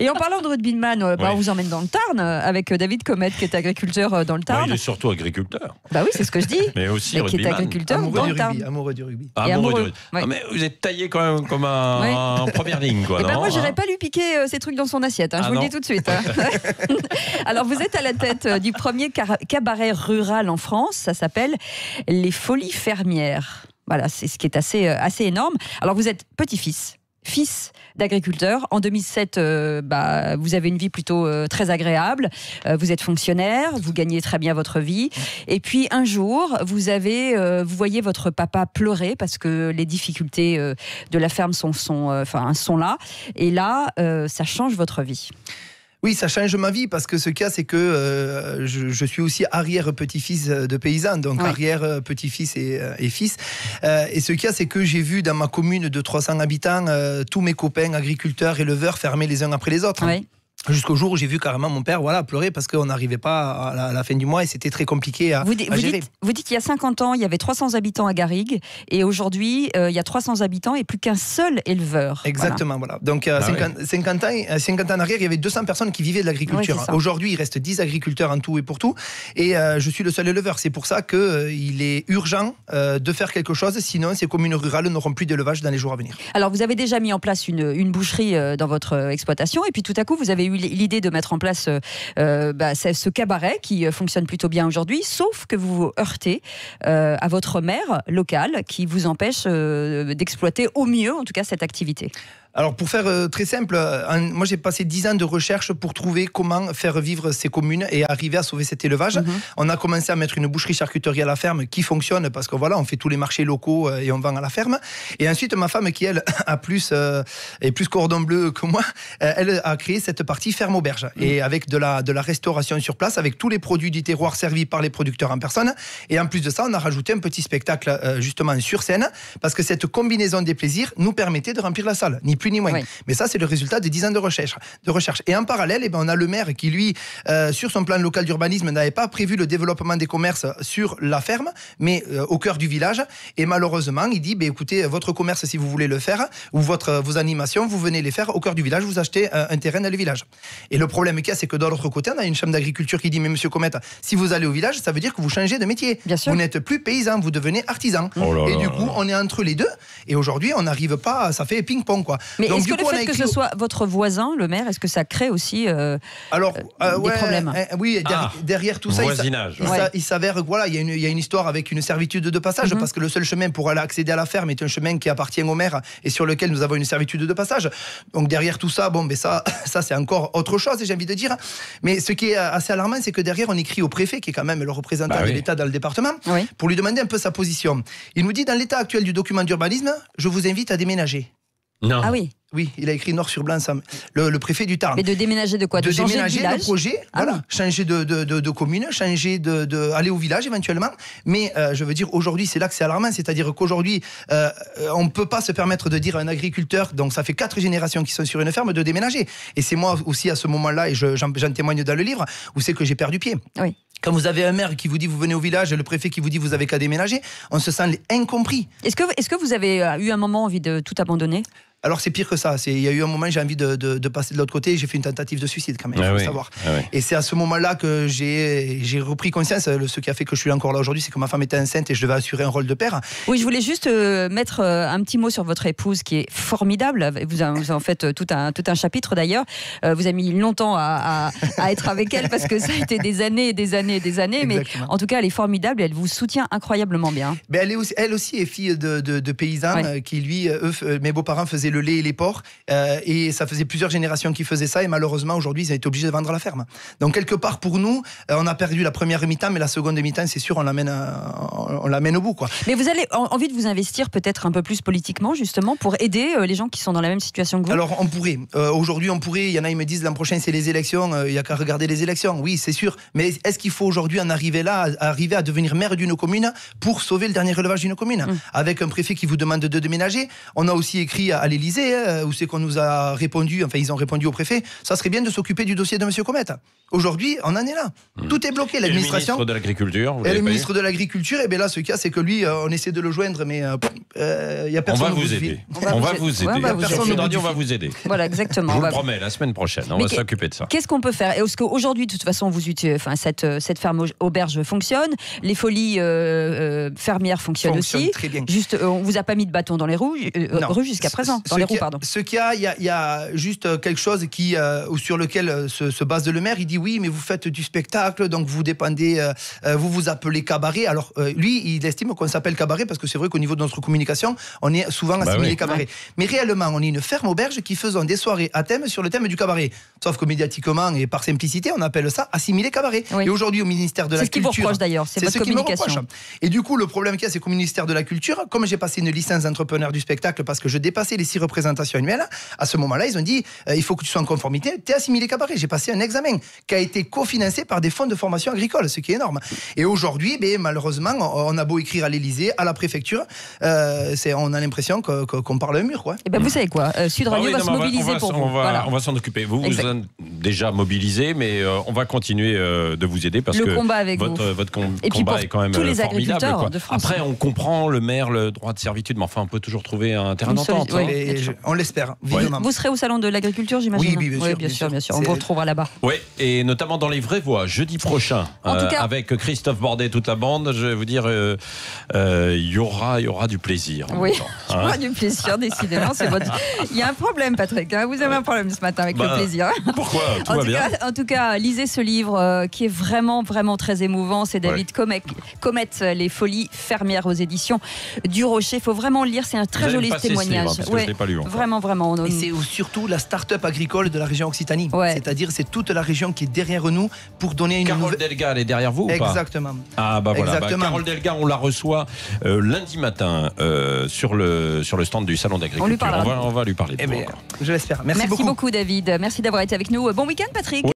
Et en parlant de rugbyman, on vous emmène dans le Tarn avec David Comet qui est agriculteur dans le Tarn. Il est surtout agriculteur. Bah oui, c'est ce que je dis. Mais aussi qui est agriculteur dans le Tarn. Amoureux du rugby. Amoureux du rugby. Ouais. Mais vous êtes taillé quand même comme en première ligne, quoi. Moi, j'irais pas lui piquer ces trucs dans son assiette. Je vous le dis tout de suite. Alors, vous êtes à la tête du premier cabaret rural en France. Ça s'appelle les Folies Fermières. Voilà, c'est ce qui est assez énorme. Alors, vous êtes petit-fils d'agriculteur. En 2007, vous avez une vie plutôt très agréable. Vous êtes fonctionnaire, vous gagnez très bien votre vie. Et puis un jour, vous voyez votre papa pleurer parce que les difficultés de la ferme sont là. Et là, ça change votre vie. Oui, ça change ma vie parce que ce qu'il y a, c'est que je suis aussi arrière-petit-fils de paysan, donc arrière-petit-fils et fils. Et ce qu'il y a, c'est que j'ai vu dans ma commune de 300 habitants tous mes copains agriculteurs, éleveurs fermer les uns après les autres. Oui. Jusqu'au jour où j'ai vu carrément mon père pleurer parce qu'on n'arrivait pas à la fin du mois et c'était très compliqué à gérer. Vous dites qu'il y a 50 ans, il y avait 300 habitants à Garrigues et aujourd'hui, il y a 300 habitants et plus qu'un seul éleveur. Exactement, voilà. Donc 50 ans en arrière, il y avait 200 personnes qui vivaient de l'agriculture. Aujourd'hui, il reste 10 agriculteurs en tout et pour tout et je suis le seul éleveur. C'est pour ça qu'il est urgent de faire quelque chose, sinon ces communes rurales n'auront plus d'élevage dans les jours à venir. Alors vous avez déjà mis en place une boucherie dans votre exploitation et puis tout à coup, vous avez eu l'idée de mettre en place ce cabaret qui fonctionne plutôt bien aujourd'hui, sauf que vous vous heurtez à votre maire locale qui vous empêche d'exploiter au mieux, en tout cas, cette activité. Alors pour faire très simple, moi j'ai passé 10 ans de recherche pour trouver comment faire vivre ces communes et arriver à sauver cet élevage. On a commencé à mettre une boucherie-charcuterie à la ferme qui fonctionne parce que on fait tous les marchés locaux et on vend à la ferme. Et ensuite ma femme qui elle est plus cordon bleu que moi, elle a créé cette partie ferme-auberge et avec de la restauration sur place, avec tous les produits du terroir servis par les producteurs en personne. Et en plus de ça, on a rajouté un petit spectacle justement sur scène parce que cette combinaison des plaisirs nous permettait de remplir la salle, ni plus ni moins. Oui. Mais ça, c'est le résultat de 10 ans de recherche. Et en parallèle, on a le maire qui, lui, sur son plan local d'urbanisme, n'avait pas prévu le développement des commerces sur la ferme, mais au cœur du village. Et malheureusement, il dit, écoutez, votre commerce, si vous voulez le faire, ou vos animations, vous venez les faire au cœur du village, vous achetez un terrain dans le village. Et le problème qu'il y a, c'est que de l'autre côté, on a une chambre d'agriculture qui dit, mais monsieur Comet, si vous allez au village, ça veut dire que vous changez de métier. Vous n'êtes plus paysan, vous devenez artisan. Et du coup, on est entre les deux. Et aujourd'hui, on n'arrive pas, ça fait ping-pong, quoi. Mais donc, est-ce que le fait que ce soit votre voisin, le maire, est-ce que ça crée aussi des problèmes oui, derrière tout ça, il s'avère que il y a une histoire avec une servitude de passage, parce que le seul chemin pour aller accéder à la ferme est un chemin qui appartient au maire et sur lequel nous avons une servitude de passage. Donc derrière tout ça, ça c'est encore autre chose, j'ai envie de dire. Mais ce qui est assez alarmant, c'est que derrière on écrit au préfet, qui est quand même le représentant de l'État dans le département, pour lui demander un peu sa position. Il nous dit, dans l'état actuel du document d'urbanisme, je vous invite à déménager. Non. Ah oui. Oui, il a écrit noir sur blanc, le préfet du Tarn. Mais de déménager de quoi? De changer déménager de le projet, changer de commune, changer aller au village éventuellement. Mais je veux dire, aujourd'hui, c'est là que c'est alarmant. C'est-à-dire qu'aujourd'hui, on ne peut pas se permettre de dire à un agriculteur, donc ça fait 4 générations qui sont sur une ferme, de déménager. Et c'est moi aussi à ce moment-là, et j'en témoigne dans le livre, où c'est que j'ai perdu pied. Oui. Quand vous avez un maire qui vous dit vous venez au village et le préfet qui vous dit vous avez qu'à déménager, on se sent incompris. Est-ce que vous avez eu un moment envie de tout abandonner? Alors c'est pire que ça. Il y a eu un moment, j'ai envie de passer de l'autre côté. J'ai fait une tentative de suicide quand même, il faut savoir. Et c'est à ce moment-là que j'ai repris conscience. Ce qui a fait que je suis encore là aujourd'hui, c'est que ma femme était enceinte et je devais assurer un rôle de père. Oui, je voulais juste mettre un petit mot sur votre épouse qui est formidable. Vous en faites tout un chapitre d'ailleurs. Vous avez mis longtemps à être avec elle parce que ça a été des années et des années et des années. Exactement. Mais en tout cas, elle est formidable et elle vous soutient incroyablement bien. Elle aussi est fille de paysans qui, lui, mes beaux-parents faisaient le lait et les porcs et ça faisait plusieurs générations qui faisaient ça et malheureusement aujourd'hui ils ont été obligés de vendre la ferme. Donc quelque part pour nous on a perdu la première mi-temps mais la seconde mi-temps c'est sûr on l'amène au bout quoi. Mais vous avez envie de vous investir peut-être un peu plus politiquement justement pour aider les gens qui sont dans la même situation que vous? Alors on pourrait, aujourd'hui on pourrait, il y en a ils me disent l'an prochain c'est les élections, il n'y a qu'à regarder les élections, oui c'est sûr, mais est-ce qu'il faut aujourd'hui en arriver là, arriver à devenir maire d'une commune pour sauver le dernier élevage d'une commune avec un préfet qui vous demande de déménager? On a aussi écrit à l'Élysée, où c'est qu'on nous a répondu, enfin ils ont répondu au préfet, ça serait bien de s'occuper du dossier de M. Comet. Aujourd'hui, on en est là. Tout est bloqué, l'administration. Le ministre de l'Agriculture. Et le ministre de l'Agriculture, et bien là, ce qu'il y a, c'est que lui, on essaie de le joindre, mais il n'y a personne. On va vous aider. On va vous aider. On va vous aider. Voilà, exactement. Je vous le promets, la semaine prochaine, on va s'occuper de ça. Qu'est-ce qu'on peut faire? Est-ce qu'aujourd'hui, de toute façon, cette ferme auberge fonctionne, les folies fermières fonctionnent aussi. Très bien. Juste, on vous a pas mis de bâton dans les roues jusqu'à présent, dans les roues, pardon. Ce qu'il y a, il y a juste quelque chose sur lequel se base le maire. Il dit oui, mais vous faites du spectacle, donc vous dépendez, vous vous appelez cabaret. Alors lui, il estime qu'on s'appelle cabaret parce que c'est vrai qu'au niveau de notre communication, on est souvent assimilé cabaret. Ouais. Mais réellement, on est une ferme auberge qui faisons des soirées à thème sur le thème du cabaret. Sauf que médiatiquement et par simplicité, on appelle ça assimilé cabaret. Oui. Et aujourd'hui, au ministère de la Culture, c'est ce qui vous reproche d'ailleurs, c'est votre communication. Et du coup, le problème qu'il y a, c'est qu'au ministère de la Culture, comme j'ai passé une licence d'entrepreneur du spectacle parce que je dépassais les 6 représentations annuelles, à ce moment-là, ils ont dit il faut que tu sois en conformité, tu es assimilé cabaret. J'ai passé un examen qui a été cofinancé par des fonds de formation agricole, ce qui est énorme. Et aujourd'hui, malheureusement, on a beau écrire à l'Élysée, à la préfecture, on a l'impression qu'on parle à un mur, quoi. Et vous savez quoi, Sud Radio va se mobiliser pour vous. On va s'en occuper. Vous êtes déjà mobilisé, mais on va continuer de vous aider parce que combat avec votre combat est quand même tous les formidable. Agriculteurs de France. Après, on comprend le maire, le droit de servitude, mais enfin, on peut toujours trouver un terrain d'entente. On l'espère, vivement. Vous serez au salon de l'agriculture, j'imagine. Oui, bien sûr. On vous retrouvera là-bas. Oui, et notamment dans les vraies voix, jeudi prochain, avec Christophe Bordet et toute la bande. Je vais vous dire, il y aura du plaisir. Oui, il y aura du plaisir, décidément. Il y a un problème, Patrick. Vous avez un problème ce matin avec le plaisir. Pourquoi? Tout va bien. En tout cas, lisez ce livre qui est vraiment, vraiment très émouvant. C'est David Comet, Les Folies fermières aux éditions du Rocher. Il faut vraiment le lire. C'est un très joli témoignage. Je l'ai pas lu encore. Vraiment, vraiment. Et c'est surtout la start-up agricole de la région Occitanie. C'est-à-dire, c'est toute la région qui est derrière nous pour donner une Carole Delga, elle est derrière vous ou pas? Exactement. Ah voilà. Carole Delga, on la reçoit lundi matin sur le stand du salon d'agriculture. On va lui parler. Je l'espère. Merci beaucoup. Merci beaucoup, David. Merci d'avoir été avec nous. Bon week-end, Patrick.